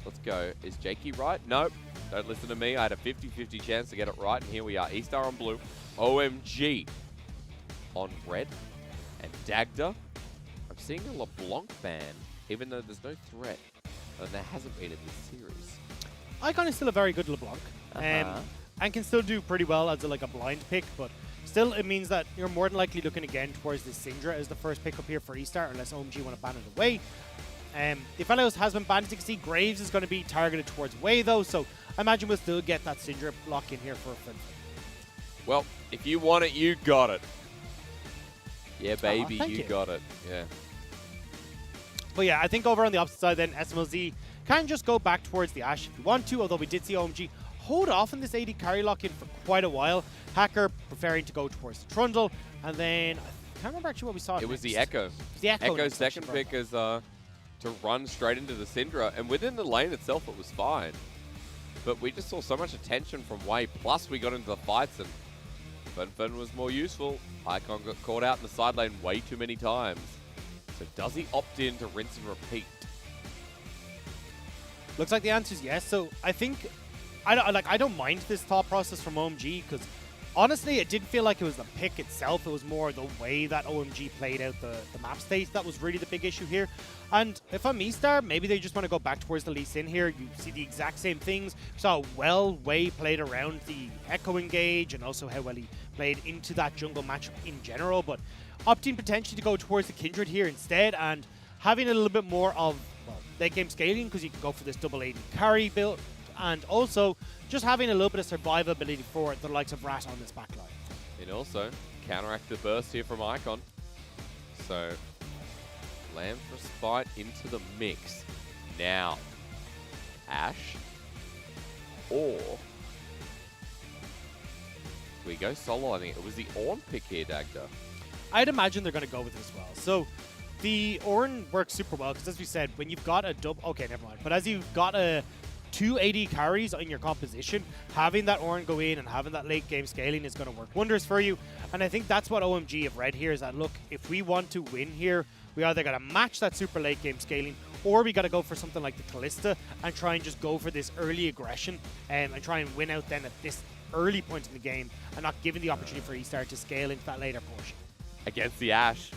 Let's go. Is Jakey right? Nope. Don't listen to me. I had a 50-50 chance to get it right, and here we are. eStar on blue. OMG on red. And Dagda. I'm seeing a LeBlanc ban, even though there's no threat. And there hasn't been in this series. Icon is still a very good LeBlanc. And can still do pretty well as a blind pick, but still it means that you're more than likely looking again towards the Syndra as the first pick up here for eStar, unless OMG want to ban it away. The fellows has been banned, as you can see. Graves is going to be targeted towards Way though, so I imagine we'll still get that Syndra block in here for Fenfen. Well, if you want it, you got it. Yeah, baby, you got it. Yeah. But yeah, I think over on the opposite side then, Smlz can just go back towards the Ashe if you want to, although we did see OMG hold off on this AD carry lock in for quite a while. Hacker preferring to go towards the Trundle, and then I can't remember actually what we saw. It was the Ekko. It was the Ekko. Ekko's second pick is to run straight into the Syndra, and within the lane itself it was fine. But we just saw so much attention from Way, plus we got into the fights, and Fenfen was more useful. Icon got caught out in the side lane way too many times. So does he opt in to rinse and repeat? Looks like the answer is yes. So I think I don't mind this thought process from OMG, because honestly it didn't feel like it was the pick itself. It was more the way that OMG played out the map state that was really the big issue here. And if I'm eStar, maybe they just want to go back towards the Lee Sin here. You see the exact same things. You saw well Way played around the Ekko engage, and also how well he played into that jungle matchup in general, but opting potentially to go towards the Kindred here instead, and having a little bit more of late game scaling, because you can go for this double AD carry build, and also just having a little bit of survivability for the likes of Rat on this backline. And also counteract the burst here from Icon. So Lamb's Respite into the mix. Now Ashe, or we go solo. I think it was the Ornn pick here, Dagda. I'd imagine they're going to go with it as well. So the Ornn works super well, because as we said, when you've got a double... Okay, never mind. But as you've got two AD carries in your composition, having that Ornn go in and having that late game scaling is going to work wonders for you. And I think that's what OMG have read here, is that, look, if we want to win here, we either got to match that super late game scaling, or we got to go for something like the Kalista and try and just go for this early aggression and try and win out then at this early point in the game, and not giving the opportunity for eStar to scale into that later portion. Against the Ashe,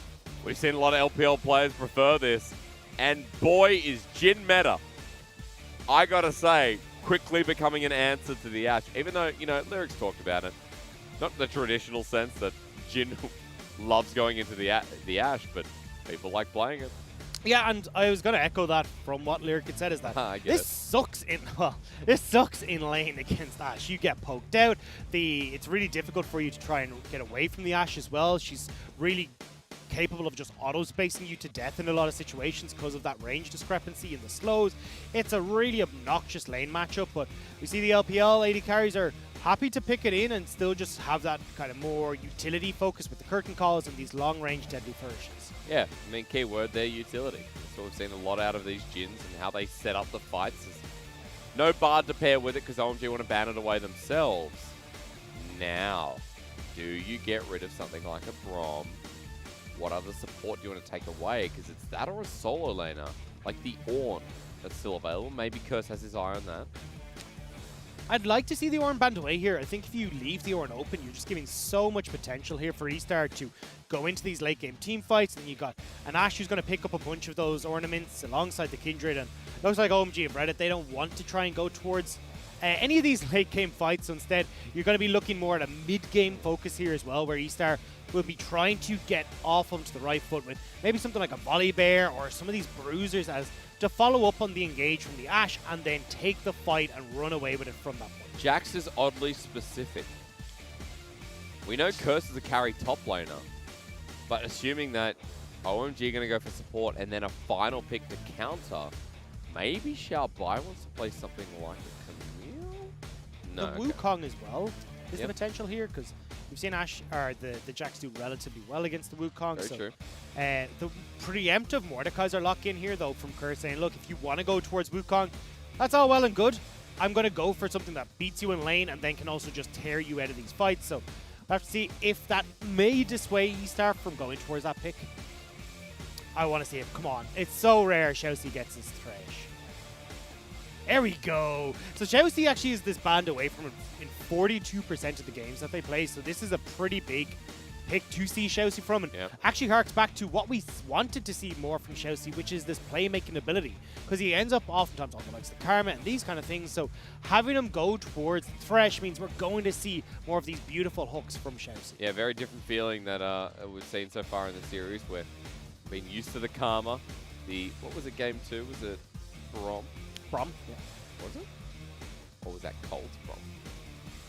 we've seen a lot of LPL players prefer this, and boy is Jhin meta. I gotta say, quickly becoming an answer to the Ashe, even though, you know, Lyrics talked about it. Not in the traditional sense that Jhin loves going into the Ashe, but people like playing it. Yeah, and I was going to echo that from what Lyric had said, is that this sucks in lane against Ashe. You get poked out. It's really difficult for you to try and get away from the Ashe as well. She's really capable of just auto-spacing you to death in a lot of situations because of that range discrepancy in the slows. It's a really obnoxious lane matchup, but we see the LPL AD carries are happy to pick it in and still just have that kind of more utility focus with the curtain calls and these long-range deadly versions. Yeah, I mean, key word there, utility. That's what we've seen a lot out of these Jhins and how they set up the fights. There's no bard to pair with it because OMG want to ban it away themselves. Now, do you get rid of something like a Braum? What other support do you want to take away? Because it's that or a solo laner, like the Ornn that's still available. Maybe Curse has his eye on that. I'd like to see the Ornn banned away here. I think if you leave the Ornn open, you're just giving so much potential here for eStar to go into these late game team fights. And you got an Ashe who's going to pick up a bunch of those ornaments alongside the Kindred. And looks like OMG have read it. They don't want to try and go towards any of these late game fights. So instead, you're going to be looking more at a mid game focus here as well, where eStar will be trying to get off onto the right foot with maybe something like a Volley Bear or some of these bruisers as to follow up on the engage from the Ashe and then take the fight and run away with it from that point. Jax is oddly specific. We know Curse is a carry top laner, but assuming that OMG are going to go for support and then a final pick to counter, maybe Xiaobai wants to play something like a Camille? No. The Wukong as well is the potential here, because we've seen Ashe or the Jax do relatively well against the Wukong. Very true. The preemptive Mordekaiser lock in here though from Curse saying, look, if you want to go towards Wukong, that's all well and good. I'm going to go for something that beats you in lane and then can also just tear you out of these fights. So we'll have to see if that may dissuade eStar from going towards that pick. I want to see it. Come on. It's so rare ShiauC gets his Thresh. There we go. So ShiauC actually is this band away from him in 42% of the games that they play. So this is a pretty big pick to see ShiauC from, and actually harks back to what we wanted to see more from ShiauC, which is this playmaking ability, because he ends up oftentimes on the likes of Karma and these kind of things. So having him go towards Thresh means we're going to see more of these beautiful hooks from ShiauC. Yeah, very different feeling that we've seen so far in the series, where we've been used to the Karma. What was it, game 2? Was it Brom? Brom, yeah. Was it? Or was that Cold's Brom?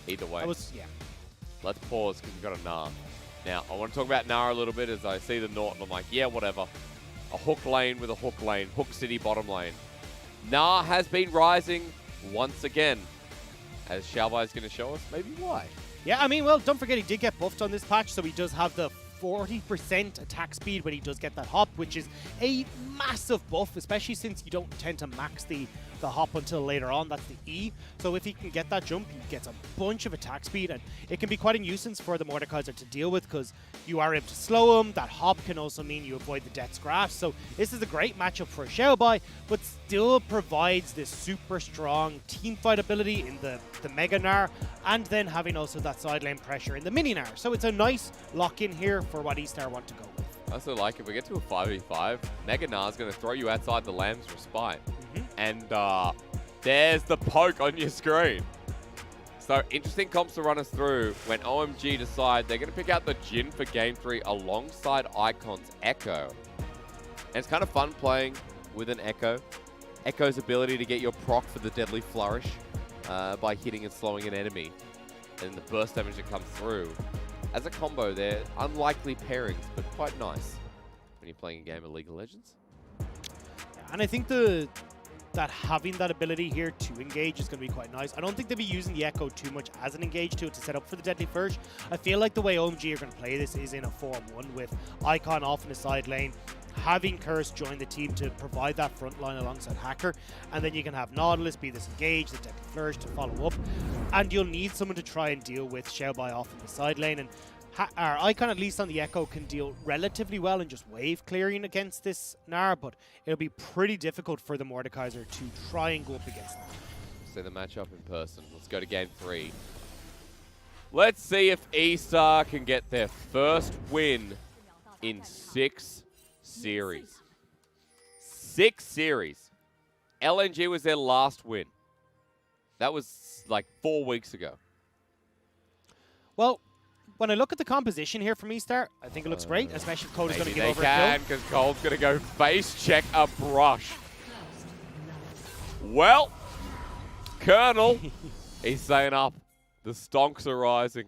Either way. That was, yeah. Let's pause because we've got a Gnar. Now, I want to talk about Gnar a little bit as I see the Naught, and I'm like, yeah, whatever. A hook lane with a hook lane. Hook City bottom lane. Gnar has been rising once again. As Xiaobai is going to show us maybe why. Yeah, I mean, well, don't forget he did get buffed on this patch, so he does have the 40% attack speed when he does get that hop, which is a massive buff, especially since you don't tend to max the hop until later on. That's the E. So if he can get that jump, he gets a bunch of attack speed, and it can be quite a nuisance for the Mordekaiser to deal with because you are able to slow him. That hop can also mean you avoid the Death's Grasp. So this is a great matchup for Xiaobai, but still provides this super strong team fight ability in the Mega Gnar, and then having also that side lane pressure in the Mini Gnar. So it's a nice lock-in here for what eStar want to go with. I also like if we get to a 5v5, Mega Gnar is going to throw you outside the Lamb's respite. And there's the poke on your screen. So interesting comps to run us through when OMG decide they're going to pick out the Jhin for game 3 alongside Icon's Ekko. And it's kind of fun playing with an Ekko. Ekko's ability to get your proc for the Deadly Flourish by hitting and slowing an enemy. And the burst damage that comes through. As a combo, they're unlikely pairings, but quite nice when you're playing a game of League of Legends. And I think that having that ability here to engage is going to be quite nice. I don't think they'll be using the Ekko too much as an engage to set up for the Deadly Flourish. I feel like the way OMG are going to play this is in a 4-on-1 with Icon off in the side lane, having Curse join the team to provide that front line alongside Hacker, and then you can have Nautilus be this engage, the Deadly Flourish to follow up, and you'll need someone to try and deal with Xiaobai off in the side lane, and our Icon, at least on the Ekko, can deal relatively well in just wave clearing against this Gnar, but it'll be pretty difficult for the Mordekaiser to try and go up against that. See the matchup in person. Let's go to game 3. Let's see if eStar can get their first win in 6 series. 6 series. LNG was their last win. That was like 4 weeks ago. Well, when I look at the composition here from eStar, I think it looks great, especially if Code is going to give over a kill. Maybe they can, because Cole's going to go face check a brush. Well, Colonel, he's saying up. The stonks are rising.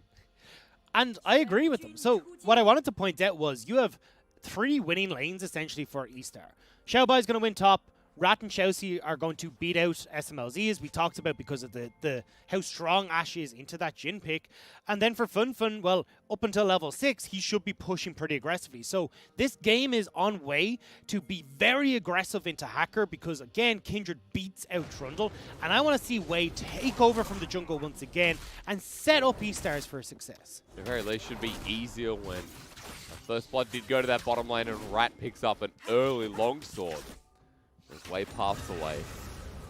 And I agree with them. So what I wanted to point out was you have 3 winning lanes, essentially, for eStar. Xiaobai is going to win top. Rat and ShiauC are going to beat out Smlz, as we talked about, because of the how strong Ashe is into that Jhin pick. And then for Fenfen, well, up until level 6, he should be pushing pretty aggressively. So this game is on way to be very aggressive into Hacker because, again, Kindred beats out Trundle. And I want to see Wei take over from the jungle once again and set up eStars for success. At the very least, should be easier when First Blood did go to that bottom lane and Rat picks up an early longsword. As Wei passed away.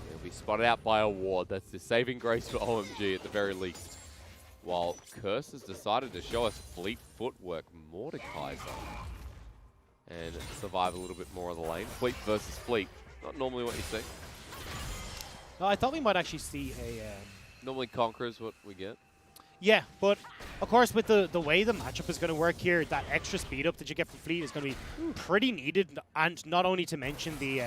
He'll be spotted out by a ward. That's the saving grace for OMG at the very least. While Curse has decided to show us fleet footwork, Mordekaiser. And survive a little bit more of the lane. Fleet versus fleet. Not normally what you see. No, I thought we might actually see a... Normally Conqueror is what we get. Yeah, but of course with the way the matchup is going to work here, that extra speed up that you get from Fleet is going to be pretty needed, and not only to mention the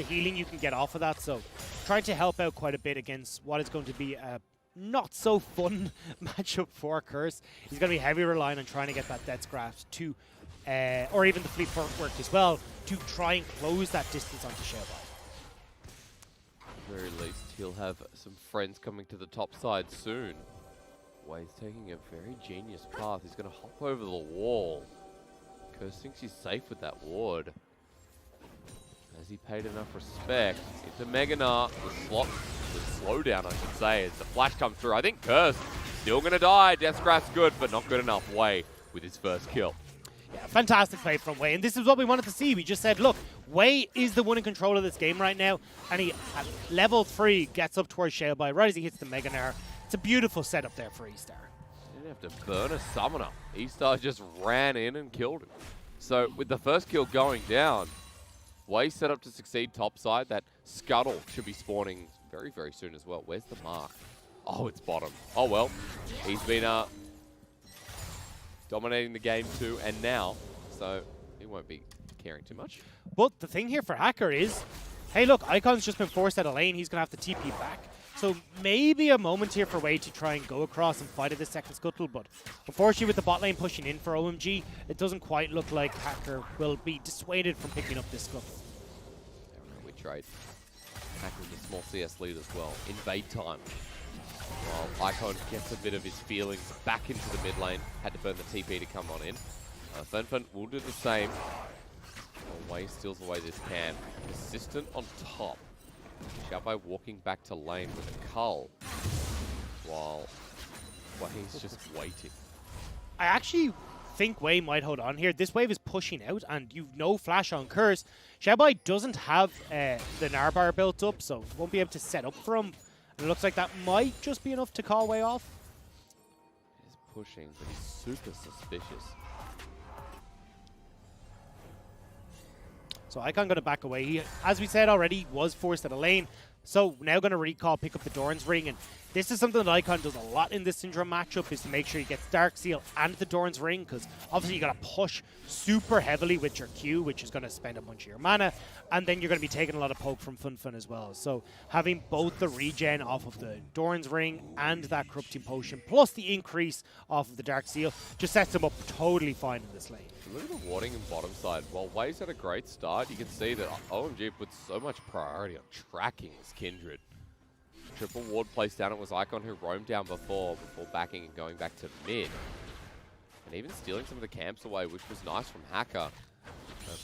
healing you can get off of that, so trying to help out quite a bit against what is going to be a not so fun matchup for Curse. He's going to be heavy relying on trying to get that Death's Grasp to, or even the Fleet work as well, to try and close that distance onto Xiaobai. At the very least, he'll have some friends coming to the top side soon. Wei's taking a very genius path. He's going to hop over the wall. Curse thinks he's safe with that ward. Has he paid enough respect? Into Mega Gnar. The slowdown, I should say, as the flash comes through. I think Curse still going to die. Death Grasp good, but not good enough. Wei with his first kill. Yeah, fantastic play from Wei, and this is what we wanted to see. We just said, look, Wei is the one in control of this game right now, and he, at level 3, gets up towards Xiaobai right as he hits the Mega Gnar. It's a beautiful setup there for eStar. Didn't have to burn a summoner. eStar just ran in and killed him. So with the first kill going down, Wei set up to succeed topside. That Scuttle should be spawning very, very soon as well. Where's the mark? Oh, it's bottom. Oh, well. He's been dominating the game too, and now, so he won't be caring too much. But the thing here for Hacker is, hey, look, Icon's just been forced out of lane. He's going to have to TP back. So maybe a moment here for Wei to try and go across and fight at the second scuttle, but unfortunately with the bot lane pushing in for OMG, it doesn't quite look like Hacker will be dissuaded from picking up this scuttle. We trade. Hacker with a small CS lead as well. Invade time. While Icon gets a bit of his feelings back into the mid lane. Had to burn the TP to come on in. Fenfen will do the same. Wei steals away this camp. Persistent on top. Xiaobai walking back to lane with a cull. While he's just waiting. I actually think Wei might hold on here. This wave is pushing out, and you've no flash on Curse. Xiaobai doesn't have the Gnar bar built up, so won't be able to set up for him. And it looks like that might just be enough to call Wei off. He's pushing, but he's super suspicious. So Icon going to back away. He, as we said already, was forced out of lane. So now going to recall, pick up the Doran's Ring. And this is something that Icon does a lot in this Syndra matchup, is to make sure he gets Dark Seal and the Doran's Ring, because obviously you got to push super heavily with your Q, which is going to spend a bunch of your mana. And then you're going to be taking a lot of poke from Fenfen as well. So having both the regen off of the Doran's Ring and that Corrupting Potion, plus the increase off of the Dark Seal, just sets him up totally fine in this lane. Look at the warding in bottom side. While Wei's had a great start, you can see that OMG puts so much priority on tracking his Kindred. Triple ward placed down. It was Icon who roamed down before backing and going back to mid. And even stealing some of the camps away, which was nice from Hacker.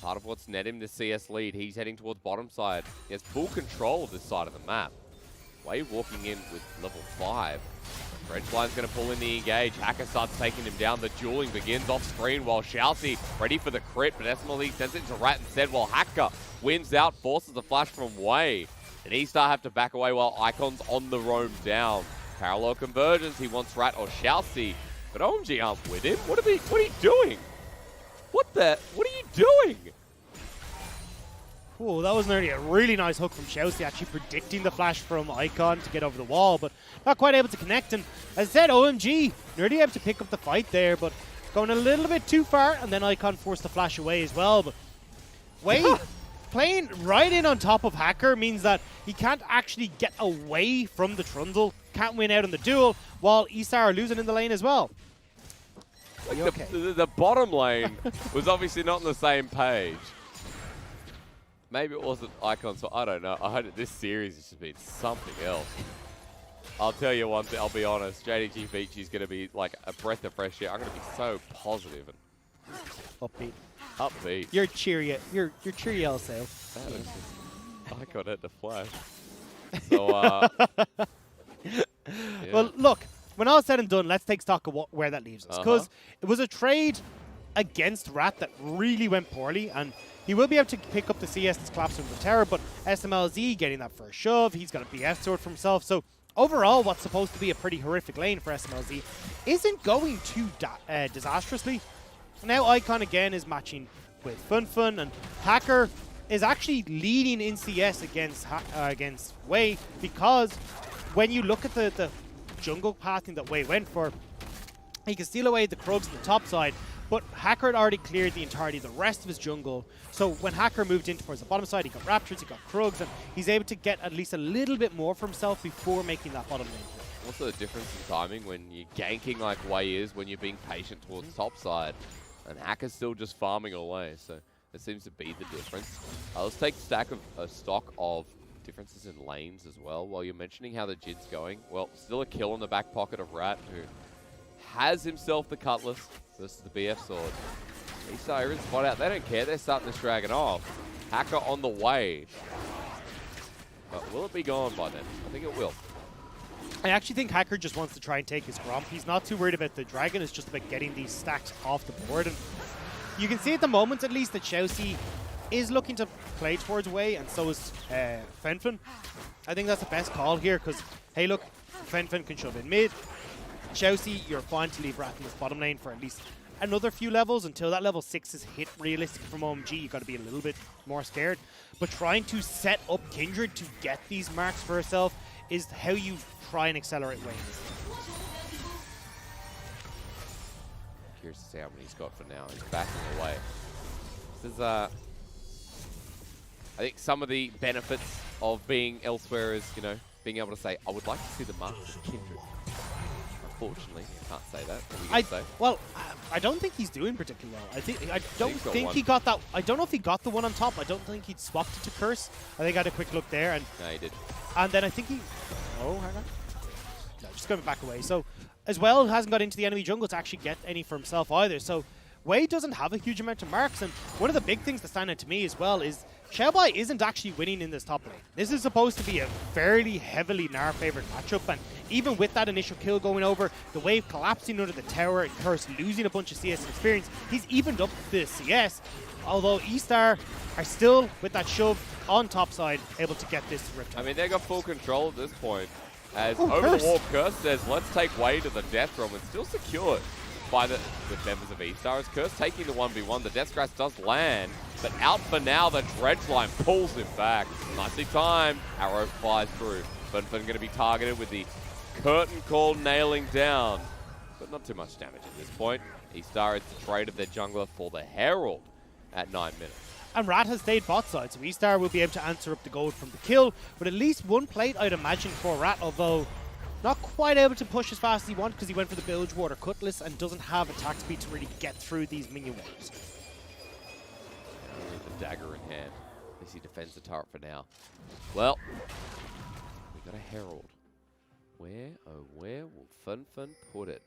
Part of what's net him the CS lead. He's heading towards bottom side. He has full control of this side of the map. Wei walking in with level 5. Red line's going to pull in the engage. Hacker starts taking him down. The dueling begins off screen while ShiauC ready for the crit, but Smlz sends it to Rat instead while Hacker wins out, forces the flash from Wei. And eStar have to back away while Icon's on the roam down. Parallel convergence. He wants Rat or ShiauC, but OMG aren't with him. What are you doing? What are you doing? Oh, that was nearly a really nice hook from ShiauC, actually predicting the flash from Icon to get over the wall, but not quite able to connect. And as I said, OMG nearly able to pick up the fight there, but going a little bit too far, and then Icon forced the flash away as well. But Wei playing right in on top of Hacker means that he can't actually get away from the Trundle, can't win out on the duel, while eStar are losing in the lane as well. Like the bottom lane was obviously not on the same page. Maybe it wasn't Icon, so I don't know. I heard that this series has just been something else. I'll tell you one thing, I'll be honest. JDG Vici is going to be like a breath of fresh air. I'm going to be so positive and Upbeat. upbeat. You're cheery self. Icon had the flash. So, yeah. Well, look, when all said and done, let's take stock of where that leaves us. Because it was a trade against Rat that really went poorly, and he will be able to pick up the CS that's collapsing with the Terror, but Smlz getting that first shove, he's got a BF sword for himself. So overall, what's supposed to be a pretty horrific lane for Smlz isn't going too disastrously. Now Icon again is matching with Fenfen, and Hacker is actually leading in CS against Wei, because when you look at the jungle pathing that Wei went for, he can steal away the Krugs on the top side, but Hacker had already cleared the entirety of the rest of his jungle. So when Hacker moved in towards the bottom side, he got Raptors, he got Krugs, and he's able to get at least a little bit more for himself before making that bottom lane. Also the difference in timing when you're ganking like Wei is, when you're being patient towards top side, and Hacker's still just farming away. So that seems to be the difference. Let's take stock of differences in lanes as well. While you're mentioning how the Jhin's going, well, still a kill in the back pocket of Rat, who has himself the Cutlass versus the BF sword. eStar even spot out. They don't care. They're starting this dragon off. Hacker on the way. But will it be gone by then? I think it will. I actually think Hacker just wants to try and take his Gromp. He's not too worried about the dragon. It's just about getting these stacks off the board. And you can see at the moment, at least, that ShiauC is looking to play towards Wei, and so is Fenfen. I think that's the best call here, because, hey, look, Fenfen can shove in mid. ShiauC, you're fine to leave Rat in this bottom lane for at least another few levels until that level 6 is hit realistic from OMG. You got to be a little bit more scared. But trying to set up Kindred to get these marks for herself is how you try and accelerate Wei. Curious to see how many he's got for now. He's backing away. This is, I think some of the benefits of being elsewhere is, you know, being able to say, I would like to see the marks of Kindred. Unfortunately, I can't say that. What are you gonna say? Well, I don't think he's doing particularly well. I don't think he got that. I don't know if he got the one on top. I don't think he'd swapped it to Curse. I think I had a quick look there, and no, he did. And then I think he. Oh, hang on. No, just going back away. So, as well, hasn't got into the enemy jungle to actually get any for himself either. So, Wei doesn't have a huge amount of marks, and one of the big things that stand out to me as well is Xiaobai isn't actually winning in this top lane. This is supposed to be a fairly heavily Gnar favored matchup, and even with that initial kill going over, the wave collapsing under the tower, and Curse losing a bunch of CS experience, he's evened up the CS, although eStar are still, with that shove on top side, able to get this ripped out. I mean, they got full control at this point, as over the wall Curse says, let's take Wei to the death realm, and still secured by the members of eStar. As Curse taking the 1v1, the Death Scratch does land, but out for now, the Dredge line pulls him back. Nicely timed, arrow flies through. Fenfen going to be targeted with the curtain call nailing down, but not too much damage at this point. eStar is the trade of their jungler for the Herald at 9 minutes. And Rat has stayed bot side, so eStar will be able to answer up the gold from the kill, but at least one plate I'd imagine for Rat, although not quite able to push as fast as he wanted because he went for the Bilge Water Cutlass and doesn't have attack speed to really get through these minion waves. The dagger in hand. At least he defends the turret for now. Well, we got a Herald. Where, oh where will Fenfen put it?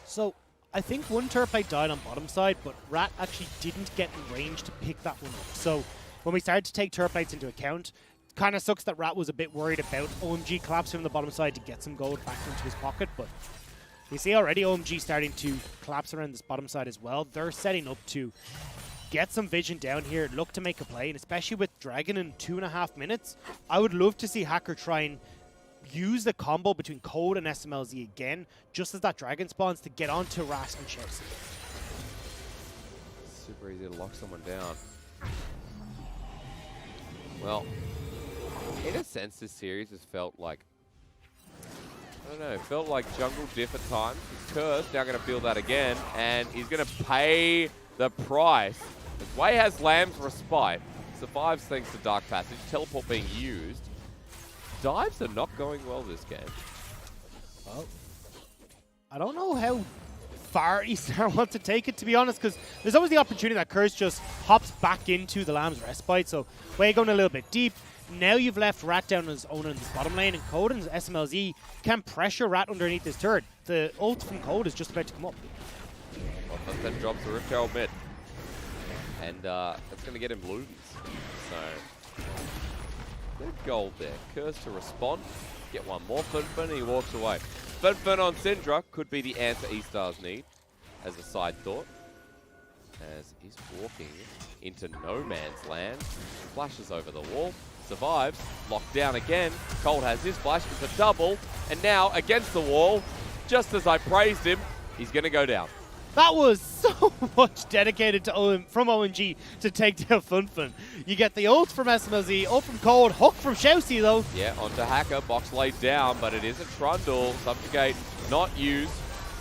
So, I think one turret plate died on bottom side, but Rat actually didn't get in range to pick that one up. So, when we started to take turret plates into account, kind of sucks that Rat was a bit worried about OMG collapsing on the bottom side to get some gold back into his pocket, but you see already OMG starting to collapse around this bottom side as well. They're setting up to get some vision down here, look to make a play, and especially with Dragon in 2.5 minutes, I would love to see Hacker try and use the combo between Code and Smlz again, just as that Dragon spawns to get onto Rat and ShiauC. Super easy to lock someone down. Well, in a sense, this series has felt like, I don't know, it felt like jungle diff at times. Curse now going to feel that again, and he's going to pay the price. As Wei has Lamb's Respite, survives thanks to Dark Passage, teleport being used. Dives are not going well this game. Well, I don't know how far eStar wants to take it, to be honest, because there's always the opportunity that Curse just hops back into the Lamb's Respite, so Wei going a little bit deep. Now you've left Rat down on his own in this bottom lane, and Code and Smlz can pressure Rat underneath this turret. The ult from Code is just about to come up. Well, then drops the Rift Herald mid. And that's going to get him Ludens. So, good gold there. Curse to respond. Get one more Fenfen, he walks away. Fenfen on Syndra could be the answer eStar's need, as a side thought. As he's walking into no man's land. Flashes over the wall. Survives. Locked down again. Cold has his flash. It's a double. And now, against the wall, just as I praised him, he's going to go down. That was so much dedicated to from OMG to take down Fenfen. You get the ult from Smlz, ult from Cold, hook from ShiauC though. Yeah, onto Hacker, box laid down, but it is a Trundle. Subjugate not used.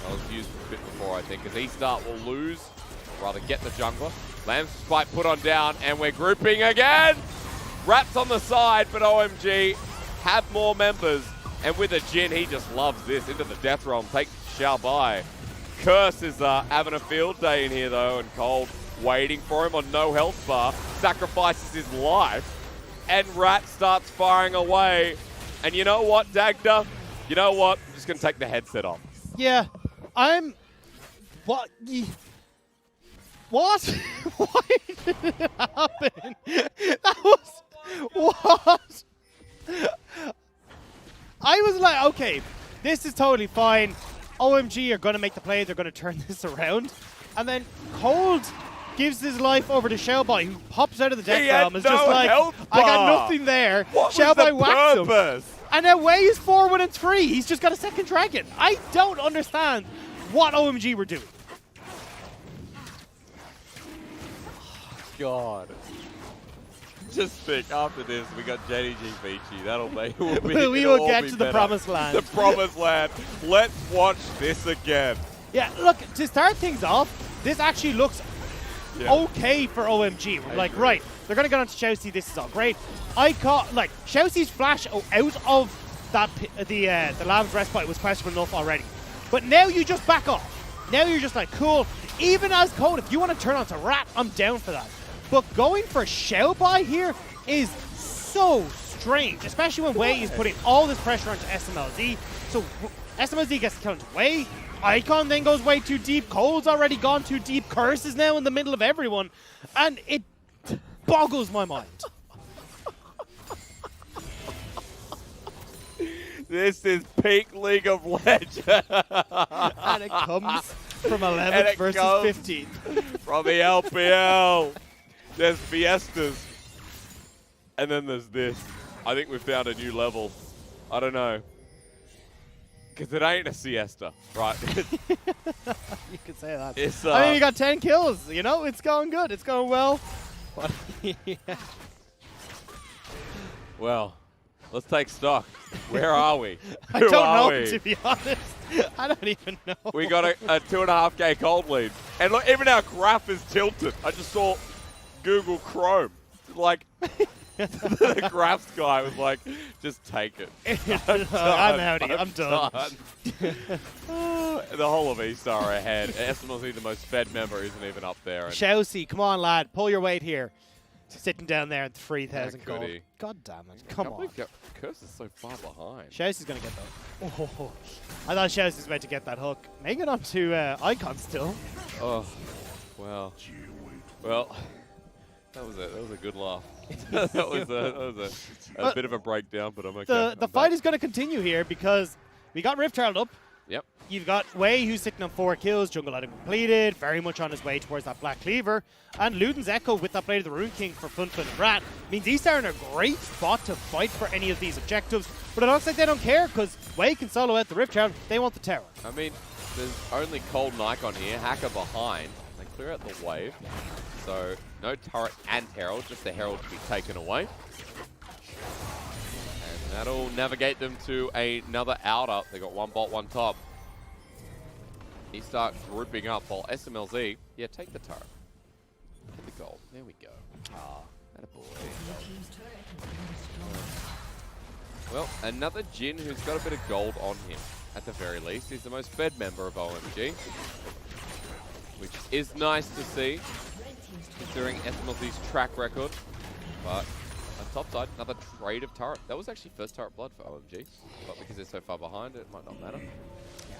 That was used a bit before, I think, as eStar will lose, or rather get the jungler. Lamb's Spite put on down, and we're grouping again! Rat's on the side, but OMG have more members. And with a Jhin, he just loves this. Into the death realm, take Xiaobai. Curse is having a field day in here, though, and Cold waiting for him on no health bar. Sacrifices his life, and Rat starts firing away. And you know what, Dagda? You know what? I'm just going to take the headset off. Yeah, I'm... What? What? Why did it happen? That was... What? I was like, okay, this is totally fine. OMG are going to make the play. They're going to turn this around. And then Cold gives his life over to Xiaobai, who pops out of the deck realm. Is no just like, I got nothing there. What Xiaobai was the whacks him. purpose? And now Wei is 4-1 and 3. He's just got a second dragon. I don't understand what OMG were doing. God. Just think, after this, we got JDG Vici. That'll make we will get to the promised land. The promised land. Let's watch this again. Yeah, look, to start things off, this actually looks okay for OMG. We're like, right, they're going to get on to ShiauC. This is all great. I caught, like, ShiauC's flash out of that the Lamb's Respite was questionable enough already. But now you just back off. Now you're just like, cool. Even as Code, if you want to turn on to Rat, I'm down for that. But going for Xiaobai here is so strange, especially when Wei is putting all this pressure onto Smlz. So Smlz gets to count Wei. Icon then goes way too deep. Cole's already gone too deep. Curse is now in the middle of everyone. And it boggles my mind. This is peak League of Legends. And it comes from 11th versus 15th. From the LPL. There's Fiestas. And then there's this. I think we've found a new level. I don't know. Because it ain't a siesta, right? You could say that. It's, I mean, you got 10 kills. You know, it's going good. It's going well. But well, let's take stock. Where are we? I don't know, to be honest. I don't even know. We got a 2.5K cold lead. And look, even our graph is tilted. I just saw Google Chrome. Like, the graphs guy was like, just take it. I'm out here. I'm done. The whole of eStar are ahead. Smlz, the most fed member, isn't even up there. ShiauC, come on, lad. Pull your weight here. Sitting down there at 3,000 gold. God damn it. Come on. Curse is so far behind. ShiauC's going to get that. Oh, I thought ShiauC was about to get that hook. Making it onto Icon still. Oh, well. Well, that was a good laugh. that was a bit of a breakdown, but I'm okay. The fight is going to continue here because we got Rift Herald up. Yep. You've got Wei, who's sitting on 4 kills, jungle item completed, very much on his way towards that Black Cleaver. And Luden's Ekko with that Blade of the Rune King for Fenfen and Rat means eStar in a great spot to fight for any of these objectives. But it looks like they don't care because Wei can solo out the Rift Herald. They want the tower. I mean, there's only Cold and Icon here, Hacker behind. They clear out the wave. So no turret and Herald, just the Herald to be taken away. And that'll navigate them to another outer. They got one bot, one top. He starts grouping up while Smlz, yeah, take the turret. Get the gold. There we go. Ah, that a boy. Well, another Jhin who's got a bit of gold on him, at the very least. He's the most fed member of OMG, which is nice to see, considering Smlz's track record. But on top side, another trade of turret. That was actually first turret blood for OMG, but because they're so far behind, it might not matter.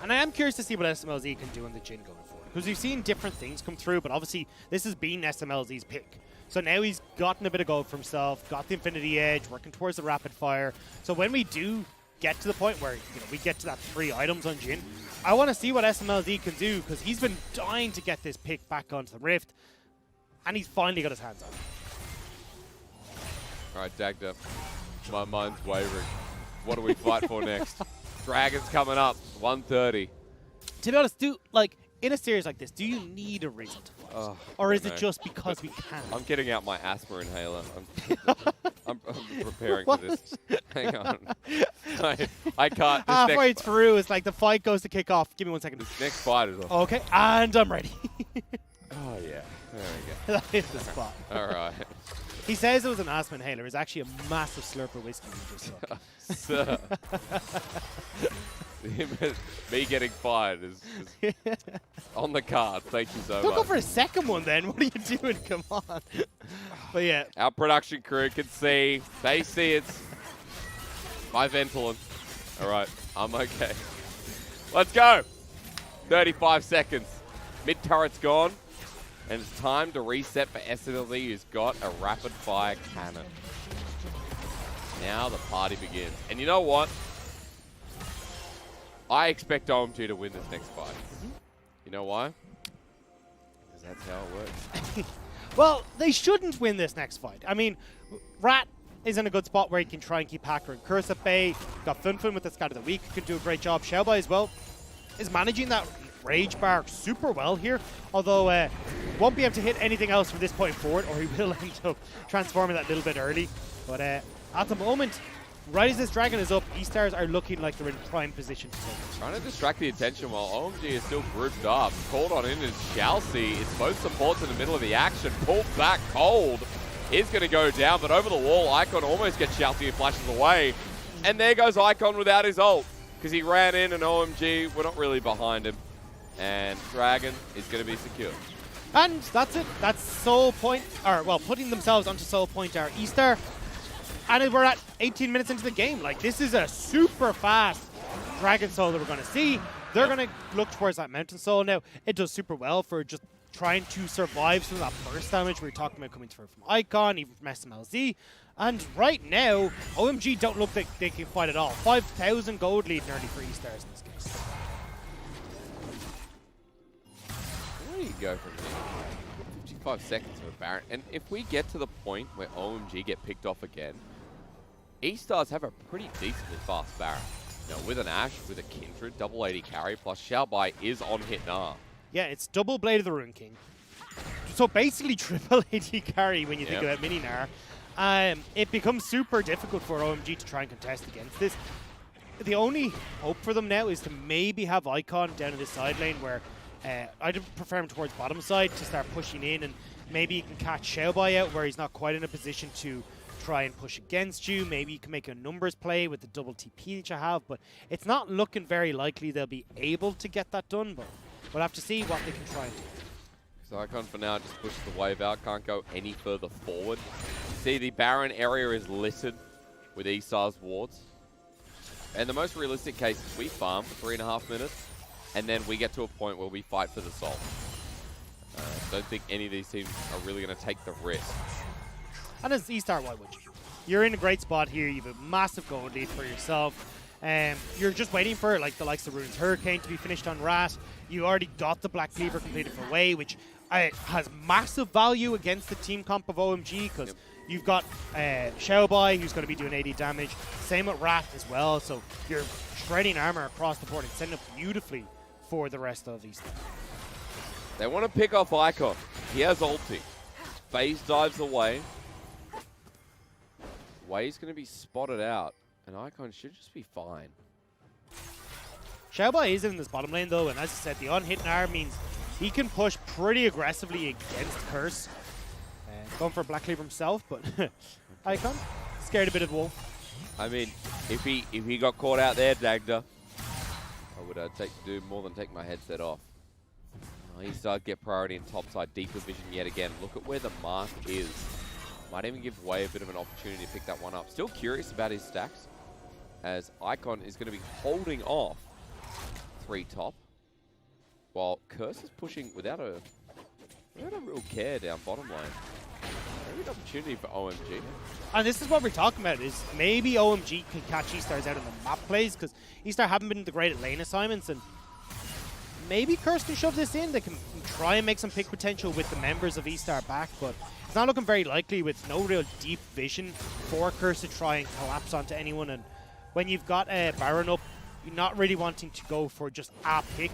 And I am curious to see what Smlz can do in the Jhin going forward. Because we've seen different things come through, but obviously this has been Smlz's pick. So now he's gotten a bit of gold for himself, got the Infinity Edge, working towards the Rapid Fire. So when we do get to the point where we get to that 3 items on Jhin, I want to see what Smlz can do, because he's been dying to get this pick back onto the Rift, and he's finally got his hands on it. Alright, Dagda. My mind's wavering. What do we fight for next? Dragon's coming up, 130. To be honest, in a series like this, do you need a reason to fight? Or is it just because we can? I'm getting out my asthma inhaler. I'm preparing for this. Hang on. I can't. Halfway through, it's like the fight goes to kick off. Give me 1 second. This next fight is off. Okay, and I'm ready. Oh, yeah. There we go. That is the spot. All right. He says it was an asthma inhaler. It's actually a massive slurp of whiskey you just saw. Sir. Me getting fired is on the card. Thank you so much. Don't go for a second one then. What are you doing? Come on. But yeah. Our production crew can see. They see it's my Ventolin. All right. I'm okay. Let's go. 35 seconds. Mid turret's gone. And it's time to reset for Smlz, who's got a rapid fire cannon. Now the party begins. And you know what? I expect OMG to win this next fight. You know why? because that's how it works. Well, they shouldn't win this next fight. I mean, Rat is in a good spot where he can try and keep Hacker and Curse at bay. Got Fenfen with the Scat of the Week, can do a great job. Xiaobai as well is managing that Rage Bar super well here, although won't be able to hit anything else from this point forward, or he will end up transforming that a little bit early. But at the moment, right as this Dragon is up, eStars are looking like they're in prime position to take it. Trying to distract the attention while OMG is still grouped up. Called on in is ShiauC. It's both supports in the middle of the action. Pulled back cold. Is going to go down, but over the wall, Icon almost gets ShiauC and flashes away. And there goes Icon without his ult, because he ran in and OMG, we're not really behind him. And Dragon is going to be secure. And that's it. That's Soul Point, or well, putting themselves onto Soul Point are eStar. And we're at 18 minutes into the game. Like, this is a super fast Dragon Soul that we're going to see. They're going to look towards that Mountain Soul now. It does super well for just trying to survive some of that burst damage we were talking about coming through from Icon, even from Smlz. And right now, OMG don't look like they can fight at all. 5,000 gold lead nearly for eStars in this case. Where do you go from here? 55 seconds of a Baron. And if we get to the point where OMG get picked off again, eStars have a pretty decently fast Baron. Now, with an Ashe, with a Kindred, double 80 carry, plus Xiaobai is on hit Gnar. Yeah, it's double Blade of the Rune King. So basically triple 80 carry when you think about mini Gnar. It becomes super difficult for OMG to try and contest against this. The only hope for them now is to maybe have Icon down in the side lane where I'd prefer him towards bottom side to start pushing in, and maybe you can catch Xiaobai out where he's not quite in a position to try and push against you. Maybe you can make a numbers play with the double TP that you have, but it's not looking very likely they'll be able to get that done, but we'll have to see what they can try and do. So Icon for now just pushes the wave out, can't go any further forward. See, the Baron area is littered with eStar's wards. And the most realistic case is we farm for 3.5 minutes, and then we get to a point where we fight for the soul. Don't think any of these teams are really going to take the risk. And as eStar, why would you? You're in a great spot here. You have a massive gold lead for yourself. You're just waiting for like the likes of Rune's Hurricane to be finished on Rat. You already got the Black Cleaver completed for Wei, which has massive value against the team comp of OMG, because you've got Xiaobai, who's going to be doing 80 damage. Same with Rat as well. So you're shredding armor across the board and setting up beautifully for the rest of eStar. They want to pick off Icon. He has ulti. Phase dives away. Wei's going to be spotted out, and Icon should just be fine. Xiaobai is in this bottom lane though, and as I said, the on-hit Gnar means he can push pretty aggressively against Curse. Going for a Black Cleaver himself, but Icon scared a bit of Wolf. I mean, if he got caught out there, Dagda, I would do more than take my headset off. He started get priority in topside, deeper vision yet again. Look at where the mark is. Might even give Wei a bit of an opportunity to pick that one up. Still curious about his stacks, as Icon is going to be holding off 3 top, while Curse is pushing without a real care down bottom lane. Maybe an opportunity for OMG. And this is what we're talking about, is maybe OMG can catch eStars out in the map plays, because eStar haven't been the great at lane assignments, and maybe Curse can shove this in. They can try and make some pick potential with the members of eStar back, but it's not looking very likely with no real deep vision for Curse to try and collapse onto anyone. And when you've got a Baron up, you're not really wanting to go for just a pick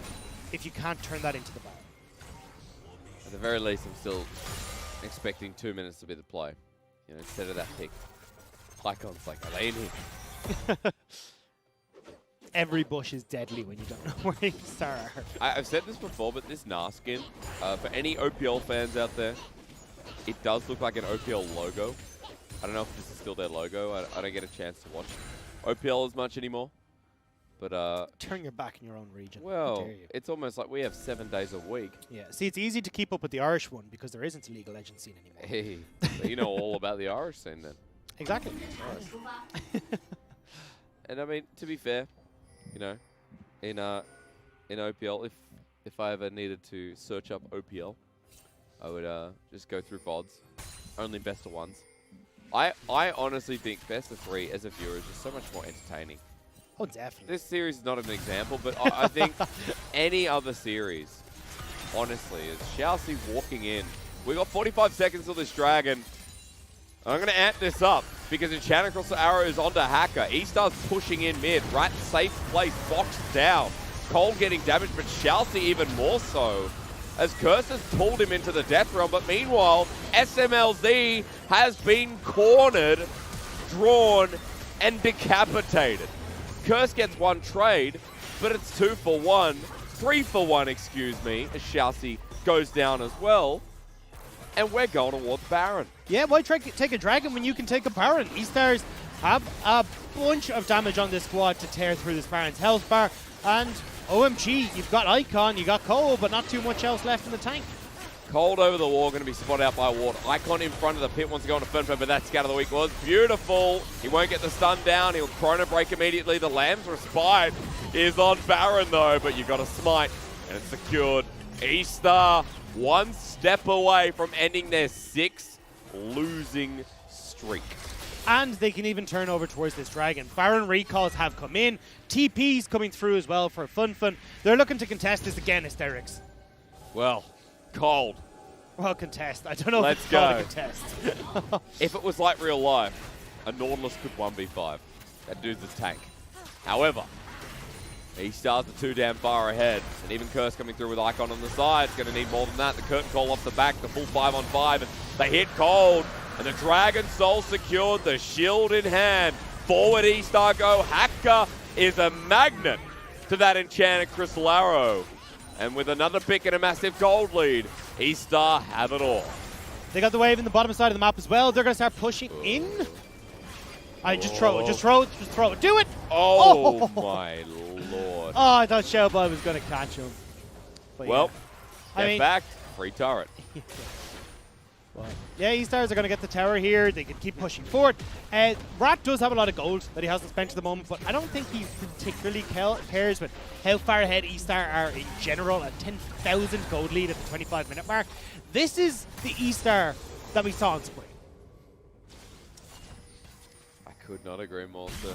if you can't turn that into the Baron. At the very least, I'm still expecting 2 minutes to be the play, instead of that pick. Icon's like, are they in here? Every bush is deadly when you don't know where eStar are. I've said this before, but this Gnar skin, for any OPL fans out there, it does look like an OPL logo. I don't know if this is still their logo. I don't get a chance to watch OPL as much anymore. But turn your back in your own region. Well, it's almost like we have 7 days a week. Yeah, see, it's easy to keep up with the Irish one because there isn't a League of Legends scene anymore. Hey, so you know all about the Irish scene then. Exactly. Nice. And I mean, to be fair, in OPL, if I ever needed to search up OPL, I would just go through VODs, only best of ones. I honestly think best of 3 as a viewer is just so much more entertaining. Oh, definitely. This series is not an example, but I think any other series honestly, is ShiauC walking in. We got 45 seconds till this dragon. I'm going to amp this up because Enchanted Across the Arrow is onto Hacker. eStar's pushing in mid, right safe place, boxed down. Cole getting damaged, but ShiauC even more so, as Curse has pulled him into the death realm. But meanwhile, Smlz has been cornered, drawn, and decapitated. Curse gets one trade, but it's 2 for 1. 3 for 1, excuse me, as ShiauC goes down as well. And we're going towards Baron. Yeah, why take a dragon when you can take a Baron? eStars have a bunch of damage on this squad to tear through this Baron's health bar. And OMG, you've got Icon, you got Cole, but not too much else left in the tank. Cold over the wall, going to be spotted out by Ward. Icon in front of the pit wants to go into Fenfen, but that scout of the week was beautiful. He won't get the stun down. He'll chrono break immediately. The Lamb's Respite is on Baron, though, but you've got a smite, and it's secured. eStar one step away from ending their 6th losing streak. And they can even turn over towards this dragon. Baron recalls have come in. TP's coming through as well for Fenfen. They're looking to contest this again, Hysterics. Well, cold. Well, contest. I don't know Let's if it's go. called a contest. If it was like real life, a Nautilus could 1v5. That dude's a tank. However, eStar's are too damn far ahead. And even Curse coming through with Icon on the side. It's going to need more than that. The curtain call off the back, the full 5-on-5. And they hit cold. And the Dragon Soul secured, the shield in hand. Forward eStar go. Hacker is a magnet to that Enchanted Crystal Arrow. And with another pick and a massive gold lead, eStar have it all. They got the wave in the bottom side of the map as well. They're going to start pushing in. Just throw it, just throw it, just throw it. Do it! Oh, my lord. Oh, I thought Xiaobai was going to catch him. But Well, yeah. in fact, free turret. Yeah, eStars are going to get the tower here. They can keep pushing forward. Rat does have a lot of gold that he hasn't spent at the moment, but I don't think he particularly cares with how far ahead eStar are in general. A 10,000 gold lead at the 25-minute mark. This is the eStar that we saw in spring. I could not agree more, sir.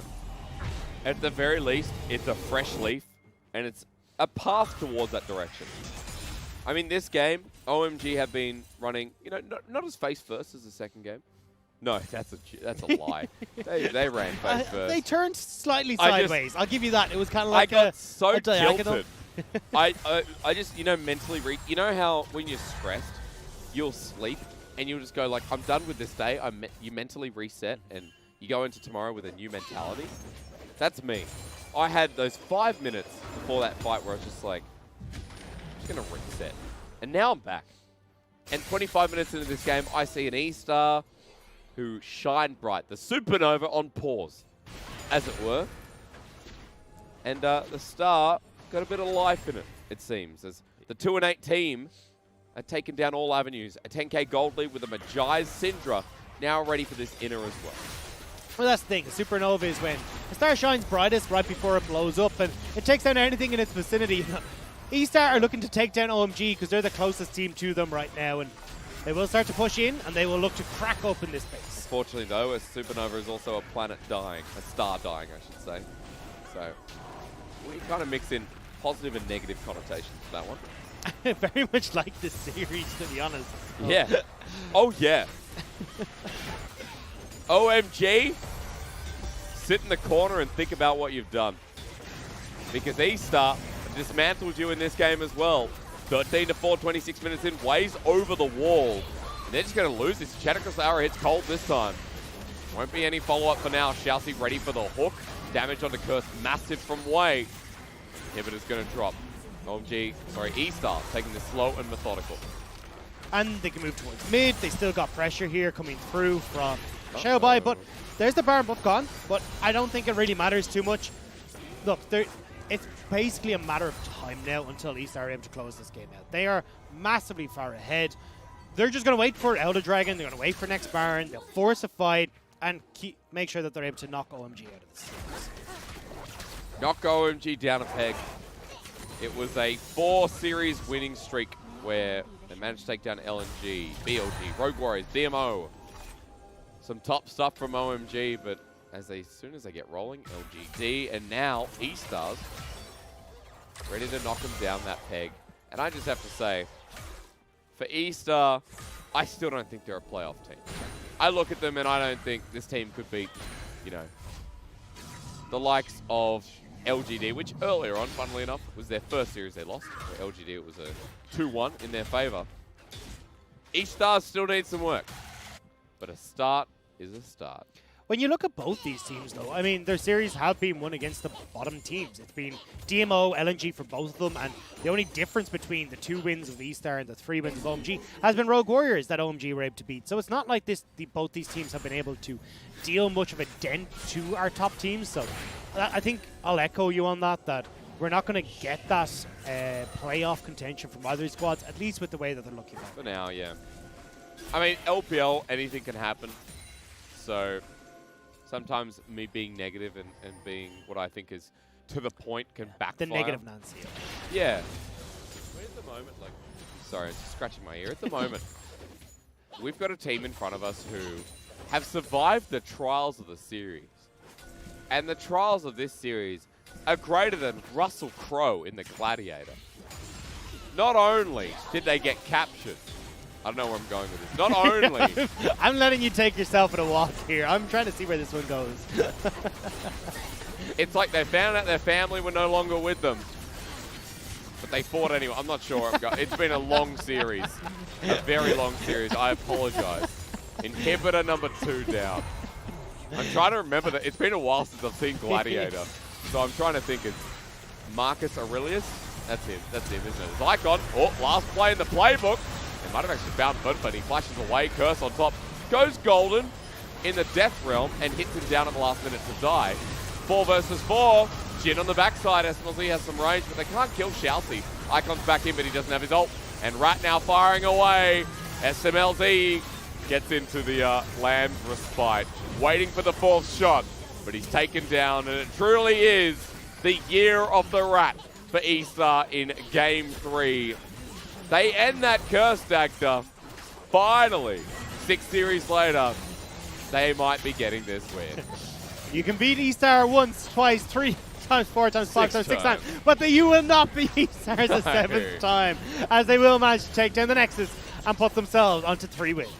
At the very least, it's a fresh leaf, and it's a path towards that direction. I mean, this game, OMG have been running, you know, not as face first as the second game. No, that's a lie. they ran face first. They turned slightly sideways. I'll give you that. It was kind of like I got so diagonal. tilted. I just, you know, mentally you know how when you're stressed, you'll sleep and you'll just go like, I'm done with this day. You mentally reset and you go into tomorrow with a new mentality. That's me. I had those 5 minutes before that fight where I was just like, I'm just going to reset. And now I'm back. And 25 minutes into this game, I see an eStar who shine bright. The supernova on pause, as it were. And the Star got a bit of life in it, it seems. As the 2-8 team are taking down all avenues. A 10k gold lead with a Magi's Syndra now ready for this inner as well. Well, that's the thing. Supernova is when the star shines brightest right before it blows up, and it takes down anything in its vicinity. eStar are looking to take down OMG because they're the closest team to them right now, and they will start to push in, and they will look to crack open this base. Unfortunately, though, a supernova is also a planet dying, a star dying, I should say. So we kind of mix in positive and negative connotations to that one. Very much like this series, to be honest. Yeah. Oh, yeah. OMG, sit in the corner and think about what you've done. Because eStar dismantled you in this game as well. 13-4, 26 minutes in, waves over the wall. And they're just going to lose this. Enchanted Arrow hits cold this time. Won't be any follow-up for now. ShiauC ready for the hook. Damage onto Curse, massive from Way. Inhibitor's going to drop. eStar taking this slow and methodical. And they can move towards mid. They still got pressure here coming through from Xiaobai, but there's the Baron buff gone, but I don't think it really matters too much. Look, it's basically a matter of time now until eStar are able to close this game out. They are massively far ahead. They're just going to wait for Elder Dragon, they're going to wait for next Baron, they'll force a fight, and make sure that they're able to knock OMG out of this series. Knock OMG down a peg. It was a 4-series winning streak where they managed to take down LNG, BLG, Rogue Warriors, DMO. Some top stuff from OMG, but as soon as they get rolling, LGD, and now eStars ready to knock them down that peg. And I just have to say, for eStar, I still don't think they're a playoff team. I look at them and I don't think this team could beat, you know, the likes of LGD, which earlier on, funnily enough, was their first series they lost. For LGD, it was a 2-1 in their favor. eStar still needs some work, but a start is a start. When you look at both these teams, though, I mean, their series have been won against the bottom teams. It's been DMO, LNG for both of them, and the only difference between the 2 wins of eStar and the 3 wins of OMG has been Rogue Warriors that OMG were able to beat. So it's not like both these teams have been able to deal much of a dent to our top teams. So I think I'll echo you on that we're not going to get that playoff contention from other squads, at least with the way that they're looking at it. For now, yeah. I mean, LPL, anything can happen. So sometimes me being negative and being what I think is to the point can backfire. The negative Nancy. Yeah. At the moment, like, sorry, I'm scratching my ear. At the moment, we've got a team in front of us who have survived the trials of the series. And the trials of this series are greater than Russell Crowe in The Gladiator. Not only did they get captured, I don't know where I'm going with this. Not only... I'm letting you take yourself at a walk here. I'm trying to see where this one goes. It's like they found out their family were no longer with them. But they fought anyway. I'm not sure. It's been a long series. A very long series. I apologize. Inhibitor number 2 down. I'm trying to remember that. It's been a while since I've seen Gladiator. So I'm trying to think. It's Marcus Aurelius? That's him. That's him, isn't it? Zycon. Oh, last play in the playbook. It might have actually found Fenfen. He flashes away. Curse on top. Goes golden in the death realm and hits him down at the last minute to die. 4 versus 4. Jhin on the backside. Smlz has some range, but they can't kill ShiauC. Icon's back in, but he doesn't have his ult. And Rat now firing away. Smlz gets into the land respite. Waiting for the 4th shot, but he's taken down, and it truly is the year of the Rat for eStar in Game 3. They end that curse, Dagda. Finally, 6 series later, they might be getting this win. You can beat eStar once, twice, 3 times, 4 times, 5 times, 6 times, but you will not beat eStar the 7th time, as they will manage to take down the Nexus and put themselves onto 3 wins.